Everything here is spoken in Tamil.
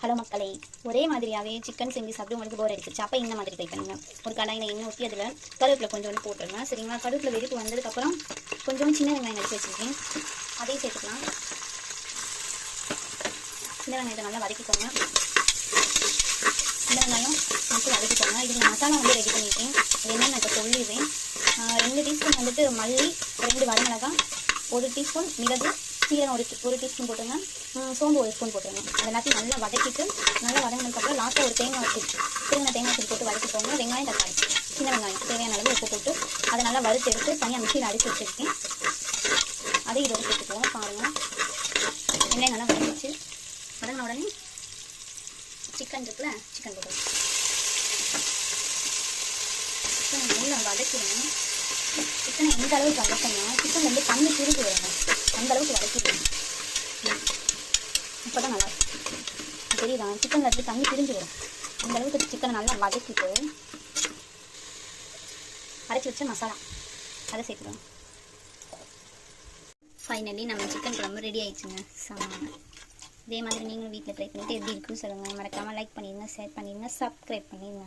ஹலோ மக்களே, ஒரே மாதிரியாகவே சிக்கன் செஞ்சு சாப்பிட்டு உங்களுக்கு போர் அடிச்சிச்சு. அப்போ இந்த மாதிரி ட்ரை பண்ணுங்க. ஒரு கடாயில் எண்ணெய் ஊற்றி அதில் கருவேப்பிலை கொஞ்சோண்டு போட்டுருங்க. சரிங்களா? கருவேப்பிலை வெடிப்பு வந்ததுக்கப்புறம் கொஞ்சம் சின்ன வெங்காயம் எடுத்து வச்சுருக்கேன், அதையும் சேர்த்துக்கலாம். சின்ன வெங்காயத்தை நல்லா வதக்கிக்கோங்க. சின்ன வெங்காயம் மட்டும் வதக்கிக்கோங்க. இதுக்கு நான் மசாலா வந்து ரெடி பண்ணியிருக்கேன். அது என்னென்னு நான் இப்போ சொல்லிடுறேன். 2 டீஸ்பூன் வந்துட்டு மல்லி, 2 வரமிளகாய், 1 டீஸ்பூன் மிளகு, சீரகம் ஒரு டீஸ்பூன் போட்டுருங்க, சோம்பு 1 ஸ்பூன் போட்டுருங்க. அது எல்லாத்தையும் நல்லா வதக்கிட்டு, நல்லா வதங்கினதுக்கப்புறம் லாஸ்ட்டாக ஒரு தேங்காய் தூள் போட்டு வதக்கிக்கோங்க. வெங்காயம், தக்காளி, சின்ன வெங்காயம் தேவையான அளவு உப்பு போட்டு அதை நல்லா வறுத்து எடுத்து தனியாக மிக்சியில் அடித்து வச்சுருக்கேன். அதை இதோட சேர்த்துக்குவோம். பாருங்கள், வெங்காயம் நல்லா வதங்கிச்சு. வதங்கின உடனே சிக்கன் இருக்குல்ல, சிக்கன் போட்டுருங்க. சிக்கனை நல்லா வதக்கிடுங்க. சிக்கனை எந்த அளவுக்கு வதக்கணும், சிக்கன் வந்து தண்ணி பிரிஞ்சு வருங்க, அந்த அளவுக்கு வதக்கிடுங்க. இப்போ தான் நல்லா தெரியுதா? சிக்கனில் இருந்து தண்ணி பிரிஞ்சு வரும். அந்த அளவுக்கு சிக்கனை நல்லா வதக்கிட்டு அரைச்சி வச்ச மசாலா அதை சேர்த்துக்கணும். ஃபைனலி நம்ம சிக்கன் குழம்பு ரெடி ஆயிடுச்சுங்க. சாமான் இதே மாதிரி நீங்களும் வீட்டில் ட்ரை பண்ணிவிட்டு எப்படி இருக்குன்னு சொல்லுங்கள். மறக்காமல் லைக் பண்ணிடுங்க, ஷேர் பண்ணிடுங்க, சப்ஸ்கிரைப் பண்ணிடுங்க.